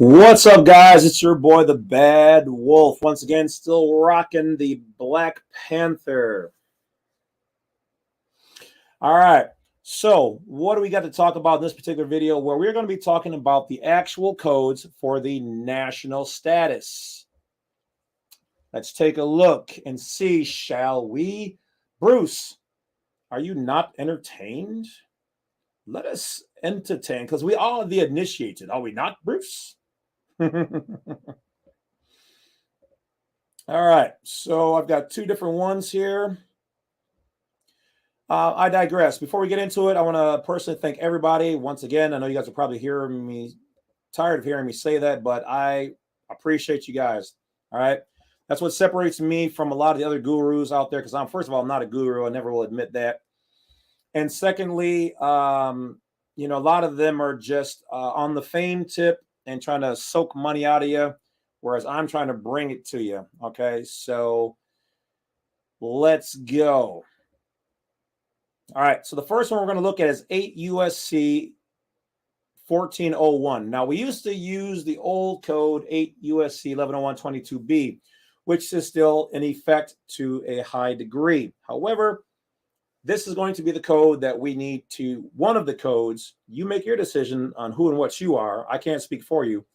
What's up, guys? It's your boy, the Bad Wolf. Once again, still rocking the Black Panther. All right. So what do we got to talk about in this particular video, where we're going to be talking about the actual codes for the national status? Let's take a look and see, shall we? Bruce, are you not entertained? Let us entertain, because we are the initiated. Are we not, Bruce? All right, so I've got two different ones here. I digress. Before we get into it, I want to personally thank everybody. Once again, I know you guys are probably tired of hearing me say that, but I appreciate you guys. All right. That's what separates me from a lot of the other gurus out there, because first of all, I'm not a guru. I never will admit that. And secondly, a lot of them are just on the fame tip and trying to soak money out of you, whereas I'm trying to bring it to you. Okay, so let's go. All right, so the first one we're going to look at is 8 USC 1401. Now, we used to use the old code 8 USC 110122B, which is still in effect to a high degree. However, this is going to be the code that we need to, one of the codes. You make your decision on who and what you are. I can't speak for you.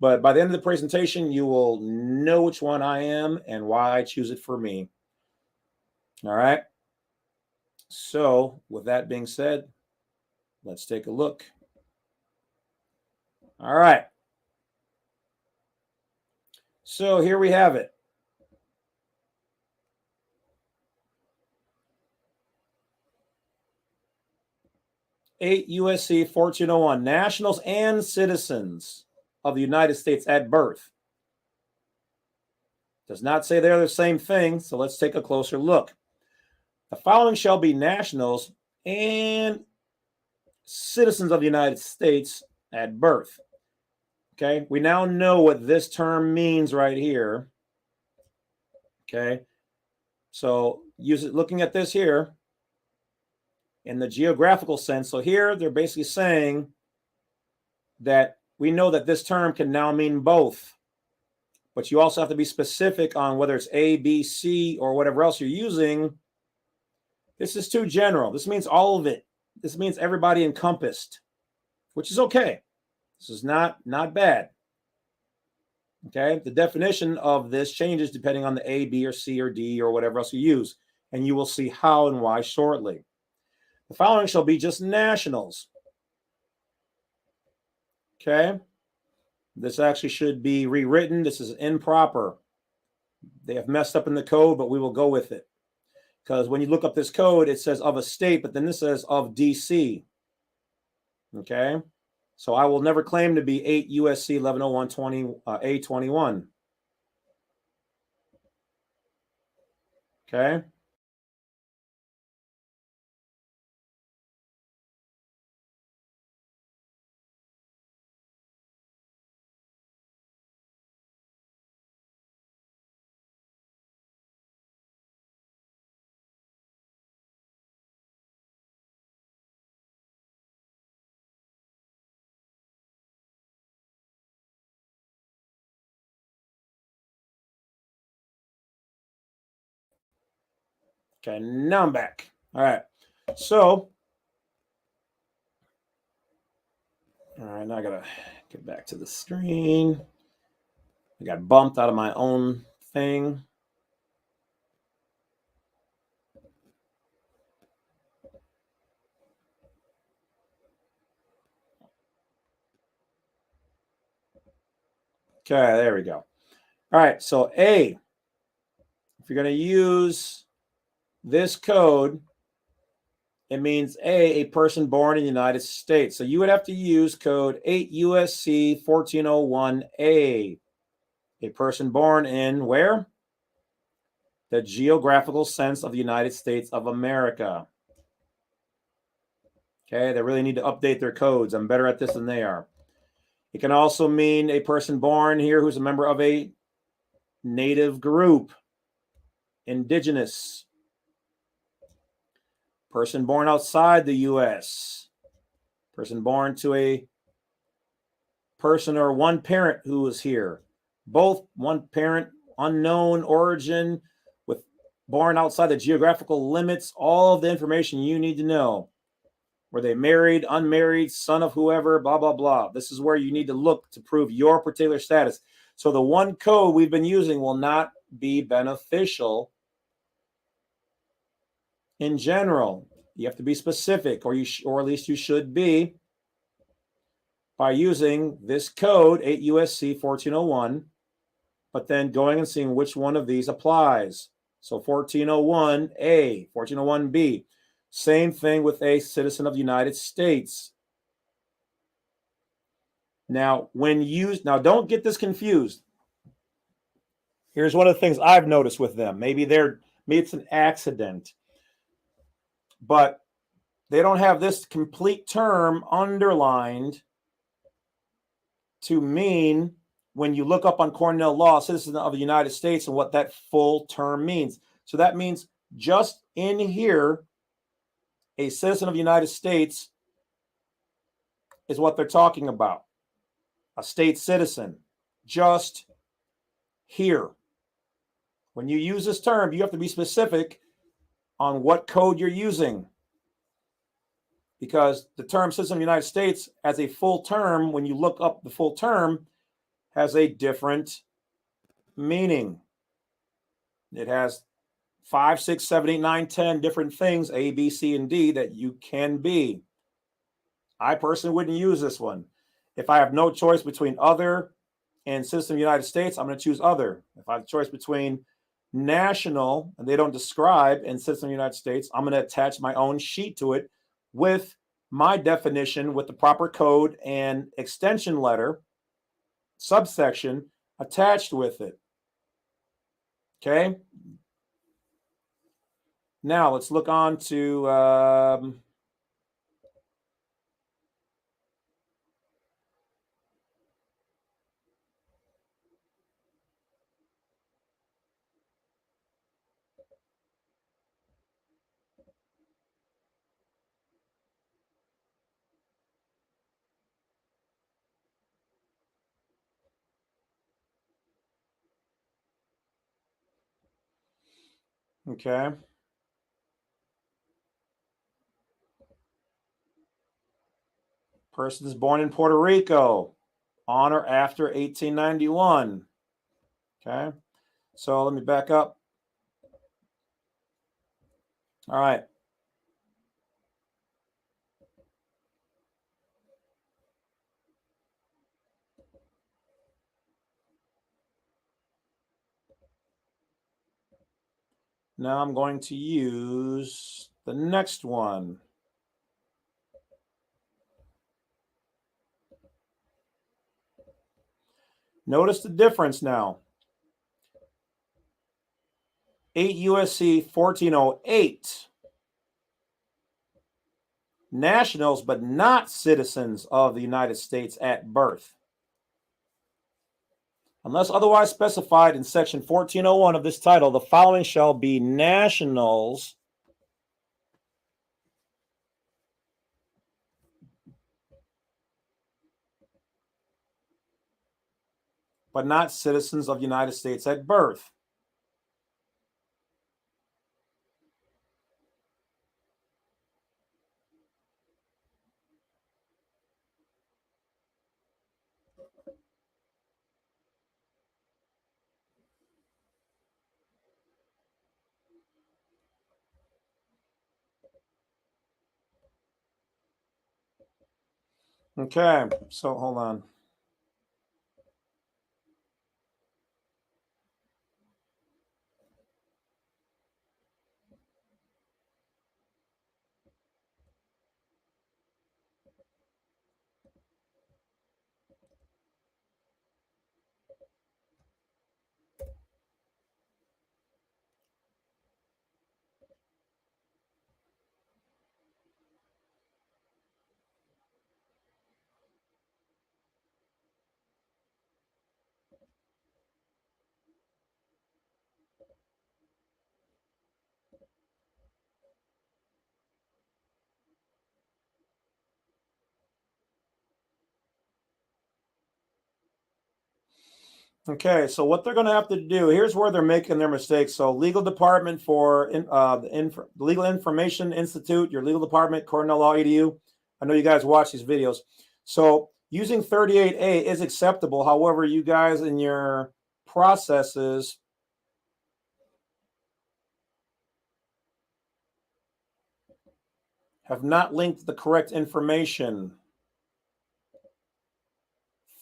But by the end of the presentation, you will know which one I am and why I choose it for me. All right. So with that being said, let's take a look. All right. So here we have it. Eight USC 1401, nationals and citizens of the United States at birth. Does not say they're the same thing, so let's take a closer look. The following shall be nationals and citizens of the United States at birth. Okay, we now know what this term means right here. Okay, so looking at this here in the geographical sense. So here they're basically saying that we know that this term can now mean both, but you also have to be specific on whether it's A, B, C, or whatever else you're using. This is too general. This means all of it. This means everybody encompassed, which is okay. This is not bad. Okay, the definition of this changes depending on the A, B, or C, or D, or whatever else you use, and you will see how and why shortly. The following shall be just nationals. Okay, this actually should be rewritten. This is improper. They have messed up in the code, but we will go with it. Because when you look up this code, it says of a state, but then this says of DC. Okay, so I will never claim to be 8 USC 110120 A21. Okay. Okay, now I'm back. All right. So, all right, now I gotta get back to the screen. I got bumped out of my own thing. Okay, there we go. All right, so A, if you're going to use this code, it means a person born in the United States. So you would have to use code 8 USC 1401A, a person born in where? The geographical sense of the United States of America. Okay, they really need to update their codes. I'm better at this than they are. It can also mean a person born here who's a member of a native group, indigenous, person born outside the U.S., person born to a person or one parent who was here. Both one parent, unknown origin, with born outside the geographical limits, all of the information you need to know. Were they married, unmarried, son of whoever, blah, blah, blah. This is where you need to look to prove your particular status. So the one code we've been using will not be beneficial in general. You have to be specific, or at least you should be, by using this code, 8 USC 1401, but then going and seeing which one of these applies. So 1401A, 1401B. Same thing with a citizen of the United States. Now, don't get this confused. Here's one of the things I've noticed with them. Maybe it's an accident, but they don't have this complete term underlined to mean, when you look up on Cornell law, citizen of the United States, and what that full term means. So that means just in here, a citizen of the United States is what they're talking about. A state citizen, just here. When you use this term, you have to be specific on what code you're using, because the term citizen of the United States as a full term, when you look up the full term, has a different meaning. It has 5, 6, 7, 8, 9, 10 different things, A, B, C, and D, that you can be. I personally wouldn't use this one. If I have no choice between other and citizen of the United States, I'm going to choose other. If I have a choice between national, and they don't describe, and citizen of the United States, I'm going to attach my own sheet to it with my definition, with the proper code and extension letter, subsection, attached with it. Okay? Now let's look on to okay. Person is born in Puerto Rico on or after 1891. Okay. So let me back up. All right. Now I'm going to use the next one. Notice the difference now. 8 USC 1408. Nationals, but not citizens of the United States at birth. Unless otherwise specified in section 1401 of this title, the following shall be nationals but not citizens of the United States at birth. Okay, so hold on. Okay, so what they're going to have to do, here's where they're making their mistakes. So legal department for the Legal Information Institute, your legal department, Cornell Law EDU. I know you guys watch these videos. So using 38A is acceptable. However, you guys in your processes have not linked the correct information.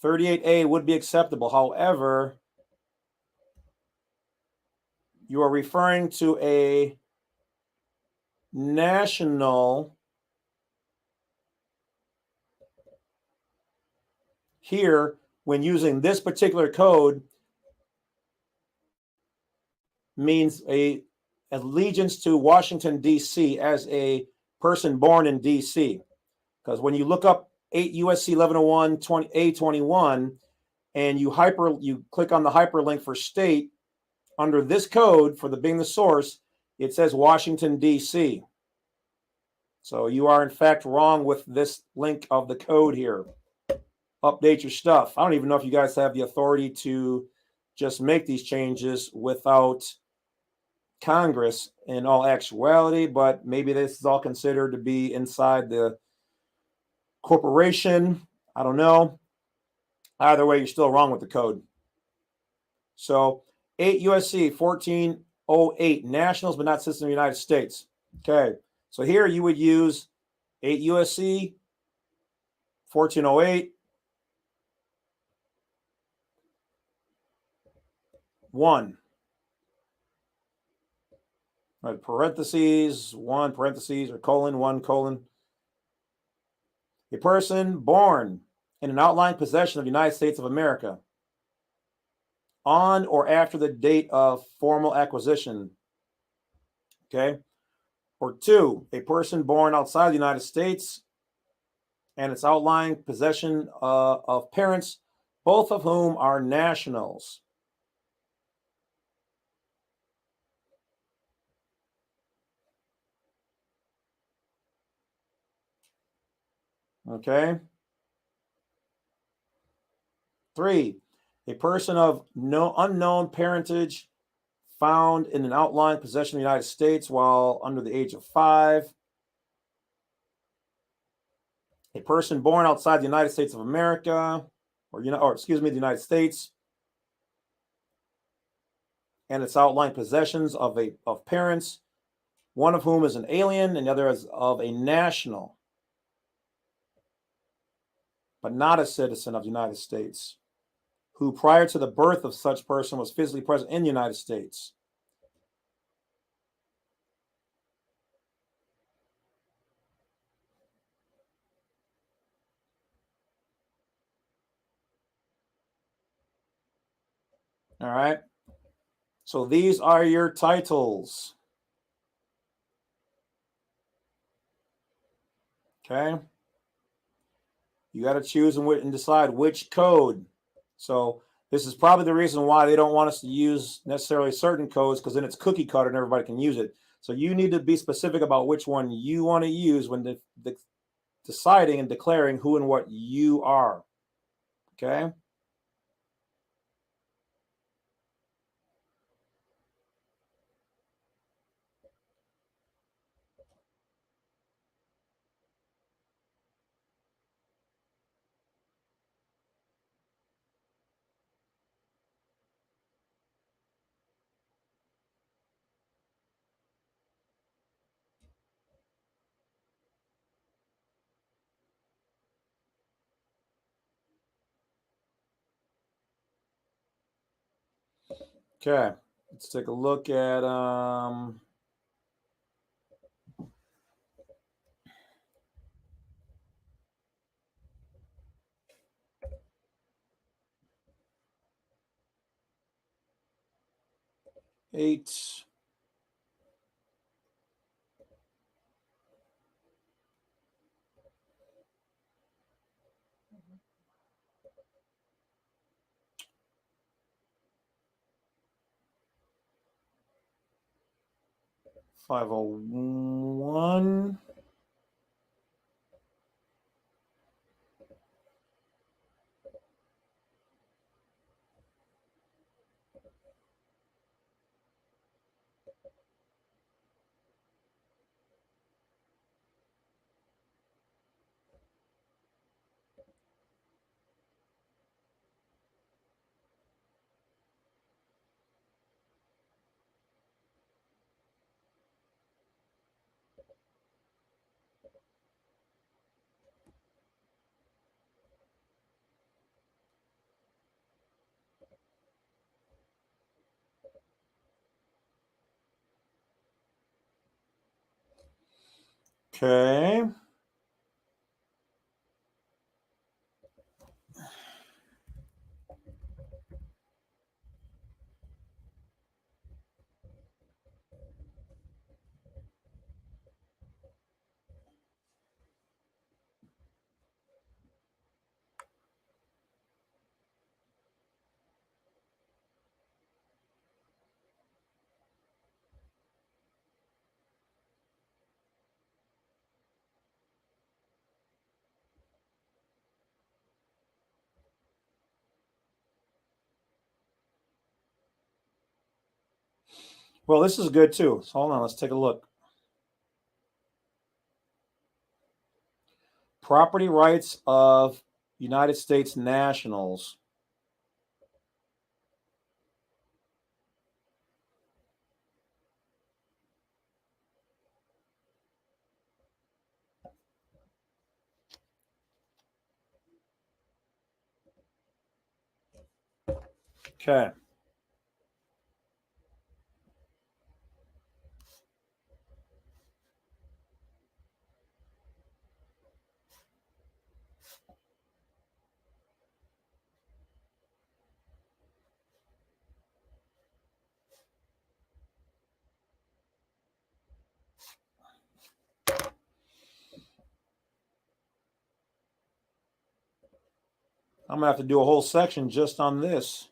38A would be acceptable. However, you are referring to a national here when using this particular code means a allegiance to Washington, D.C. as a person born in D.C. Because when you look up 8 USC 1101 A21 and you click on the hyperlink for state under this code for being the source, it says Washington, D.C. So you are in fact wrong with this link of the code here. Update your stuff. I don't even know if you guys have the authority to just make these changes without Congress in all actuality, but maybe this is all considered to be inside the corporation. I don't know. Either way, you're still wrong with the code. So 8 USC 1408, nationals but not citizens of the United States. Okay, so here you would use 8 USC 1408 1. Right, parentheses, 1, parentheses, or colon, 1, colon. A person born in an outlying possession of the United States of America on or after the date of formal acquisition. Okay. Or 2, a person born outside the United States and its outlying possession of parents, both of whom are nationals. Okay. 3, a person of unknown parentage found in an outlying possession of the United States while under the age of 5. A person born outside the United States of America, the United States, and its outlying possessions of parents, one of whom is an alien and the other is of a national, but not a citizen of the United States, who prior to the birth of such person was physically present in the United States. All right. So these are your titles. Okay. You got to choose and decide which code. So this is probably the reason why they don't want us to use necessarily certain codes, because then it's cookie cutter and everybody can use it. So you need to be specific about which one you want to use when deciding and declaring who and what you are. Okay. Okay. Let's take a look at 8. $501. Okay. Well, this is good too. So hold on, let's take a look. Property rights of United States nationals. Okay. I'm going to have to do a whole section just on this.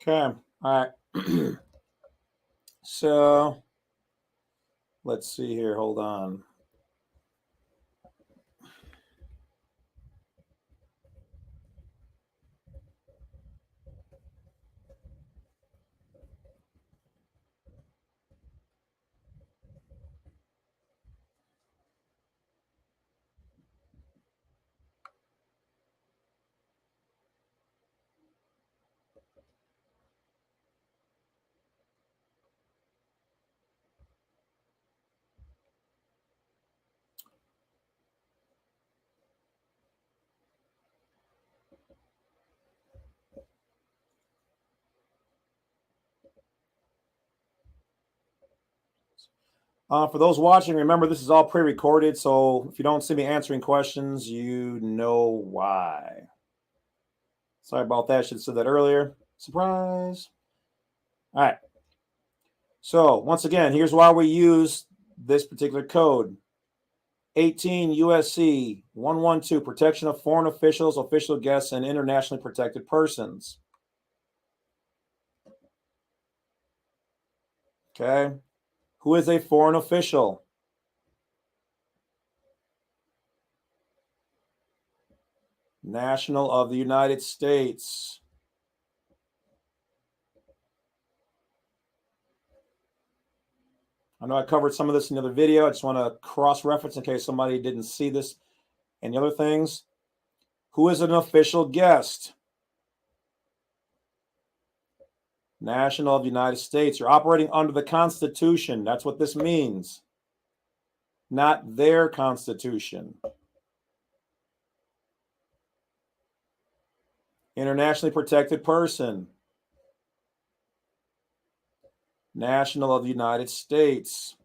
Okay. All right. So let's see here. Hold on. For those watching, remember this is all pre-recorded, so if you don't see me answering questions, you know why. Sorry about that. Should have said that earlier. Surprise. All right. So once again, here's why we use this particular code. 18 USC 112, protection of foreign officials, official guests, and internationally protected persons. Okay. Who is a foreign official? National of the United States. I know I covered some of this in the other video. I just want to cross-reference in case somebody didn't see this and the other things. Who is an official guest? National of the United States. You're operating under the Constitution. That's what this means. Not their Constitution. Internationally protected person. National of the United States.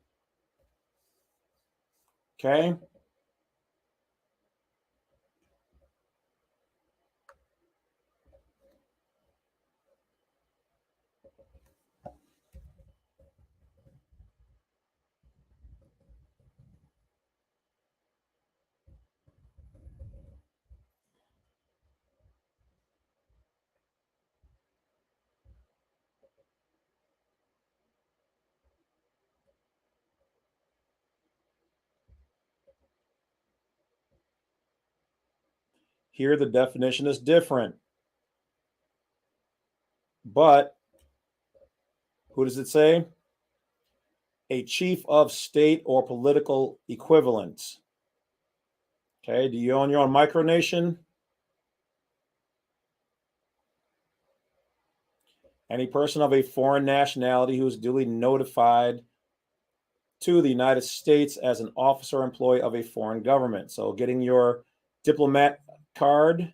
Okay? Here the definition is different. But who does it say? A chief of state or political equivalent. Okay, do you own your own micronation? Any person of a foreign nationality who is duly notified to the United States as an officer or employee of a foreign government. So getting your diplomat card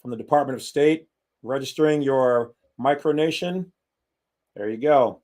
from the Department of State, registering your micronation, there you go.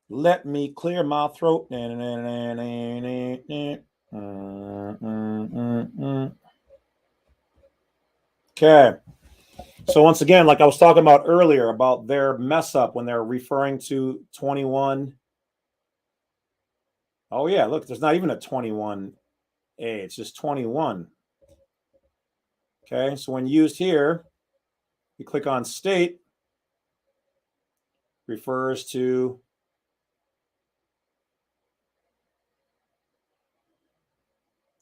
Let me clear my throat. Okay. So once again, like I was talking about earlier about their mess up when they're referring to 21. Oh yeah, look, there's not even a 21A. It's just 21. Okay. So when used here, you click on state, refers to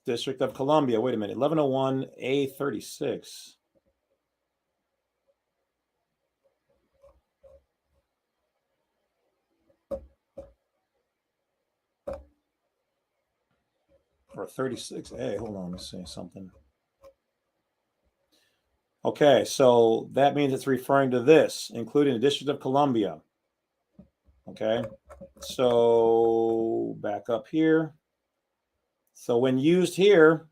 District of Columbia. Wait a minute, 1101A36. Or 36A. Hold on, let's see something. Okay, so that means it's referring to this, including the District of Columbia. Okay, so back up here. So when used here,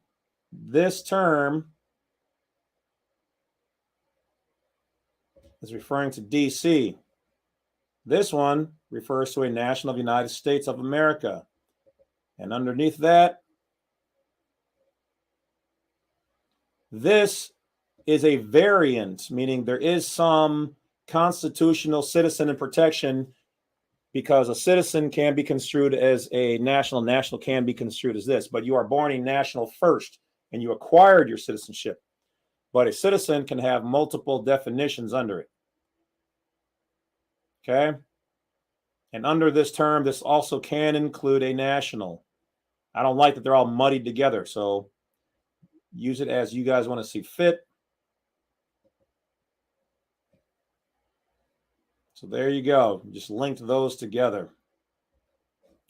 this term is referring to DC. This one refers to a national of the United States of America. And underneath that, this is a variant, meaning there is some constitutional citizen and protection because a citizen can be construed as a national, national can be construed as this, but you are born a national first and you acquired your citizenship. But a citizen can have multiple definitions under it. Okay? And under this term, this also can include a national. I don't like that they're all muddied together, so use it as you guys want to see fit. So there you go. Just linked those together.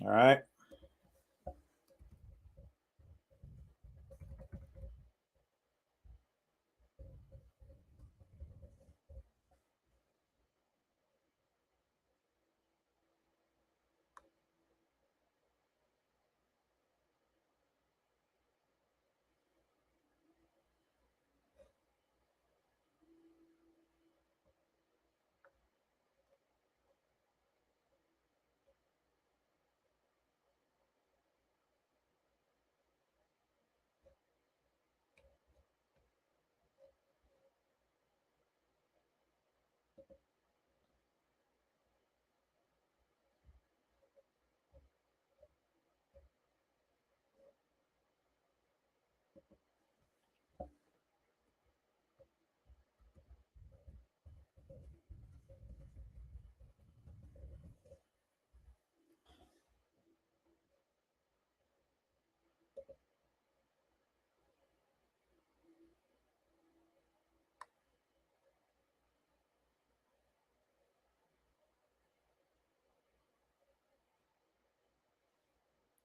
All right.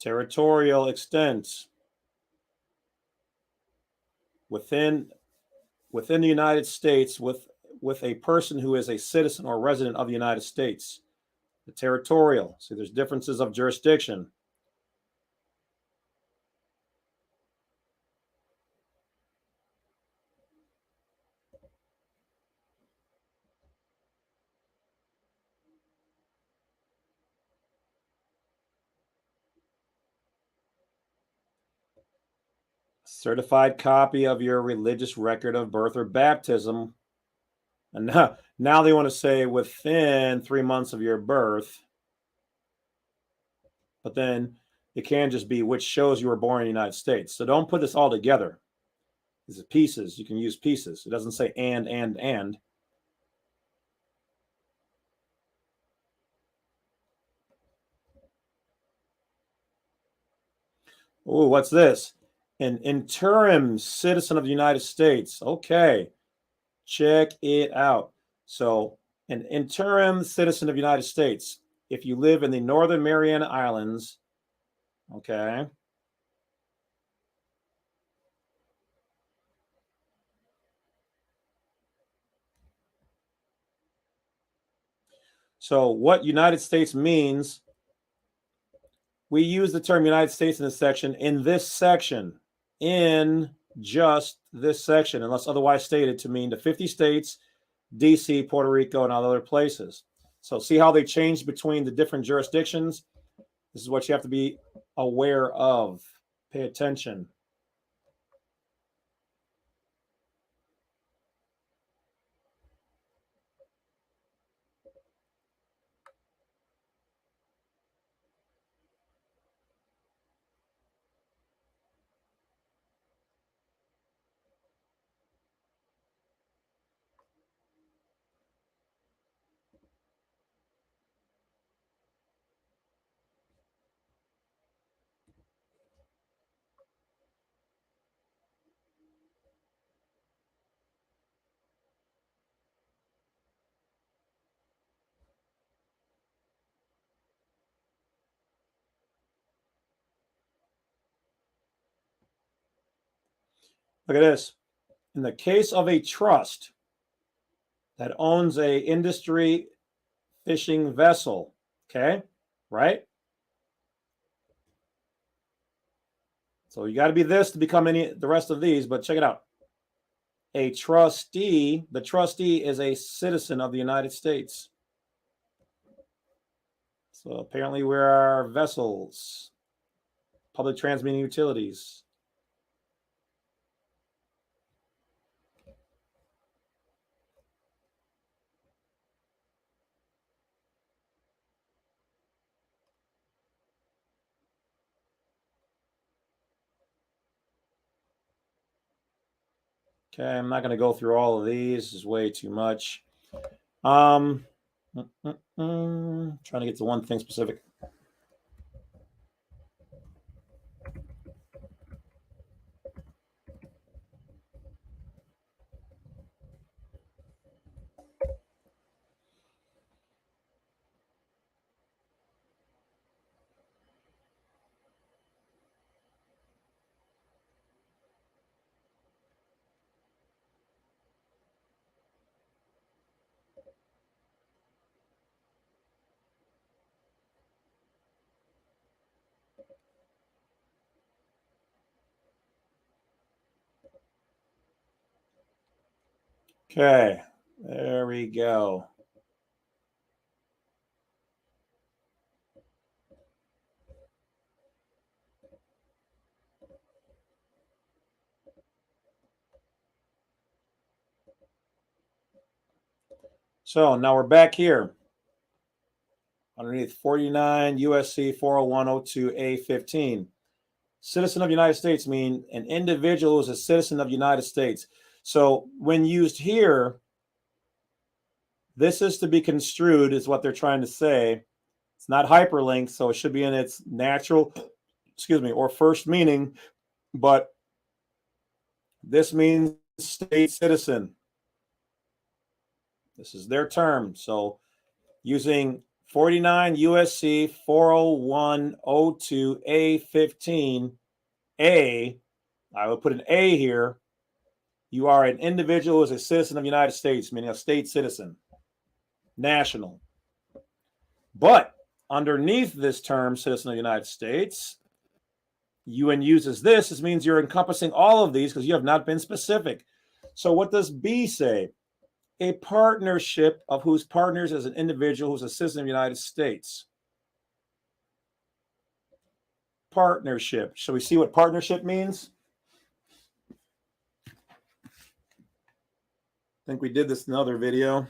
Territorial extent. Within the United States with a person who is a citizen or resident of the United States. The territorial. See, there's differences of jurisdiction. Certified copy of your religious record of birth or baptism. And now they want to say within 3 months of your birth. But then it can just be which shows you were born in the United States. So don't put this all together. These are pieces. You can use pieces. It doesn't say and. Oh, what's this? An interim citizen of the United States. Okay, check it out. So an interim citizen of the United States. If you live in the Northern Mariana Islands, okay. So what United States means, we use the term United States in this section, in just this section, unless otherwise stated to mean the 50 states, DC, Puerto Rico, and other places. So see how they changed between the different jurisdictions? This is what you have to be aware of. Pay attention. Look at this. In the case of a trust that owns a industry fishing vessel, okay, right? So you got to be this to become the rest of these, but check it out. A trustee, the trustee is a citizen of the United States. So apparently we are vessels, public transmitting utilities. Okay, I'm not going to go through all of these. This is way too much. Trying to get to one thing specific. Okay, there we go. So now we're back here underneath 49 USC 40102A15. Citizen of the United States mean an individual who is a citizen of the United States. So when used here, this is to be construed, is what they're trying to say. It's not hyperlinked, so it should be in its natural, or first meaning, but this means state citizen. This is their term. So using 49 USC 40102A15A. I will put an A here. You are an individual who is a citizen of the United States, meaning a state citizen, national. But underneath this term, citizen of the United States, UN uses this. This means you're encompassing all of these because you have not been specific. So what does B say? A partnership of whose partners is an individual who's a citizen of the United States. Partnership. Shall we see what partnership means? I think we did this in another video.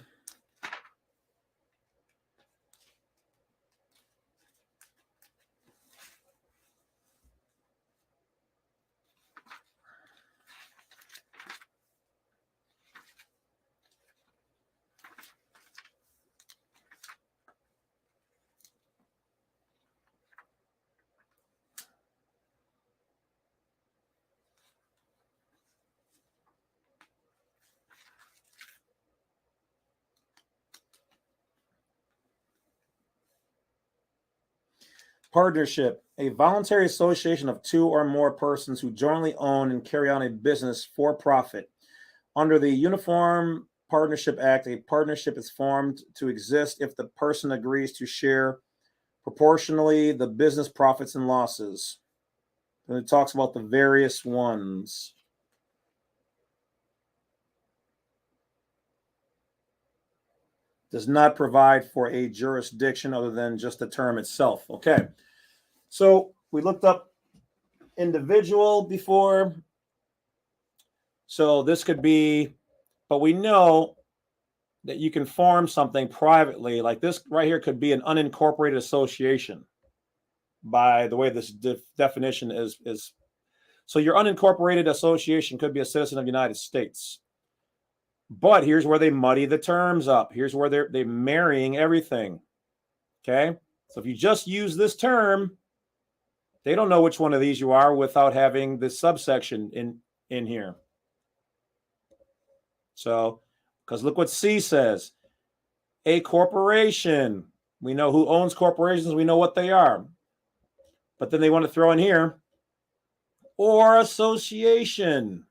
Partnership, a voluntary association of two or more persons who jointly own and carry on a business for profit. Under the Uniform Partnership Act, a partnership is formed to exist if the person agrees to share proportionally the business profits and losses. And it talks about the various ones. Does not provide for a jurisdiction other than just the term itself. Okay. So we looked up individual before. So this could be, but we know that you can form something privately. Like this right here could be an unincorporated association by the way this definition is. So your unincorporated association could be a citizen of the United States. But here's where they muddy the terms up. Here's where they're marrying everything. Okay? So if you just use this term, they don't know which one of these you are without having this subsection in here. So, because look what C says. A corporation. We know who owns corporations. We know what they are. But then they want to throw in here, or association.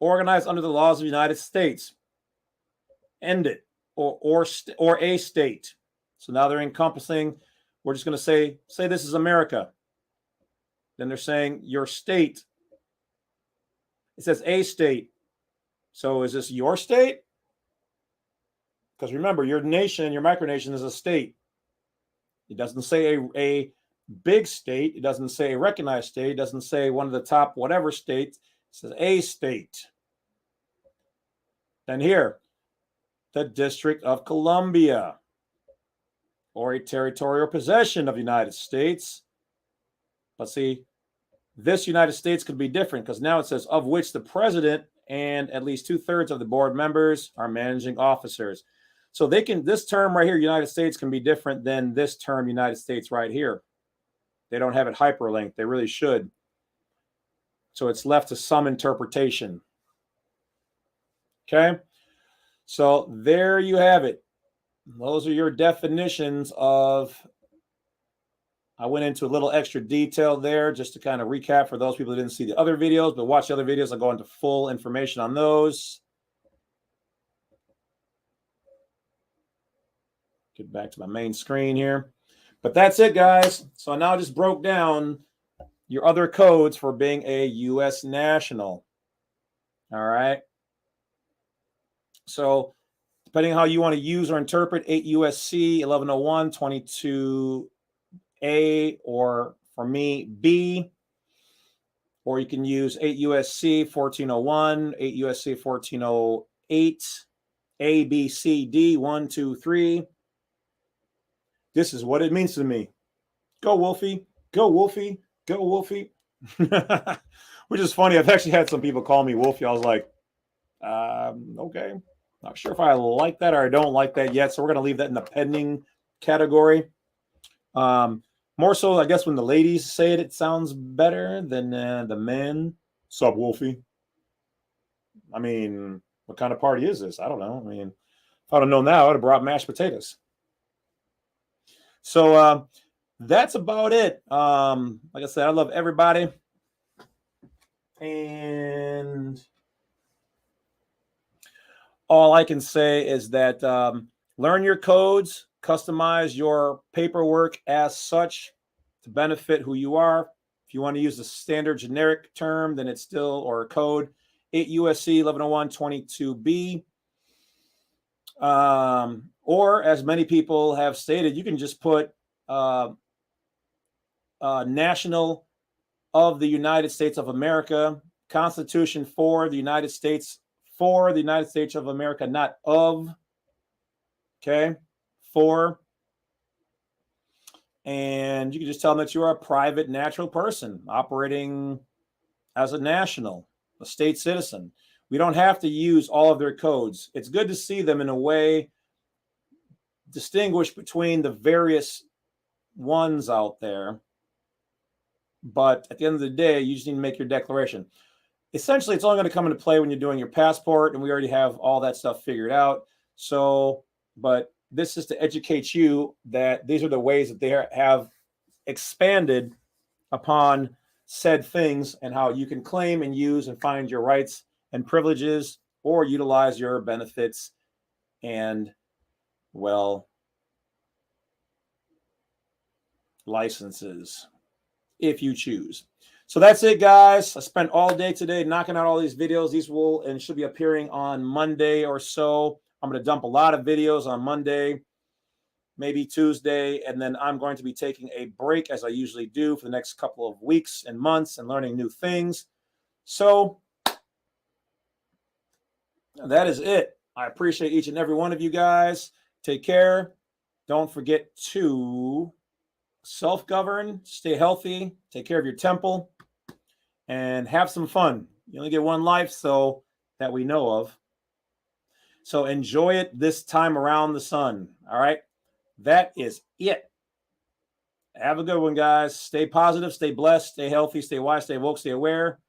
Organized under the laws of the United States. End it. Or a state. So now they're encompassing, we're just going to say this is America. Then they're saying your state. It says a state. So is this your state? Because remember, your nation, your micronation is a state. It doesn't say a big state. It doesn't say a recognized state. It doesn't say one of the top whatever states. It says a state. Then here, the District of Columbia, or a territorial possession of the United States. But see, this United States could be different because now it says of which the president and at least 2/3 of the board members are managing officers. So they can, this term right here, United States, can be different than this term, United States, right here. They don't have it hyperlinked. They really should. So it's left to some interpretation. Okay. So there you have it. Those are your definitions of, I went into a little extra detail there just to kind of recap for those people who didn't see the other videos, but watch the other videos. I'll go into full information on those. Get back to my main screen here. But that's it, guys. So now I just broke down your other codes for being a U.S. national. All right. So depending on how you want to use or interpret 8 USC 1101, 22A, or for me, B, or you can use 8 USC 1401, 8 USC 1408, A, B, C, D, 1, 2, 3. This is what it means to me. Go, Wolfie. Go, Wolfie. Go, Wolfie. Which is funny. I've actually had some people call me Wolfie. I was like, okay. Not sure if I like that or I don't like that yet. So we're going to leave that in the pending category. More so, I guess, when the ladies say it, it sounds better than the men. Sup, Wolfie? I mean, what kind of party is this? I don't know. I mean, If I'd have known that, I would have brought mashed potatoes. So that's about it. Like I said, I love everybody. And all I can say is that learn your codes, customize your paperwork as such to benefit who you are. If you want to use the standard generic term, then it's still, or code 8 USC 1101 22B. Or as many people have stated, you can just put National of the United States of America, Constitution for the United States of America, not of. Okay, for. And you can just tell them that you are a private natural person operating as a national, a state citizen. We don't have to use all of their codes. It's good to see them in a way, distinguish between the various ones out there. But at the end of the day, you just need to make your declaration. Essentially, it's only going to come into play when you're doing your passport, and we already have all that stuff figured out. So, but this is to educate you that these are the ways that they have expanded upon said things and how you can claim and use and find your rights and privileges or utilize your benefits and, well, licenses if you choose. So that's it, guys. I spent all day today knocking out all these videos. These will and should be appearing on Monday or so. I'm going to dump a lot of videos on Monday, maybe Tuesday, and then I'm going to be taking a break, as I usually do, for the next couple of weeks and months and learning new things. So that is it. I appreciate each and every one of you guys. Take care. Don't forget to self-govern, stay healthy, take care of your temple, and have some fun. You only get one life, so that we know of. So enjoy it this time around the sun. All right. That is it. Have a good one, guys. Stay positive, stay blessed, stay healthy, stay wise, stay woke, stay aware.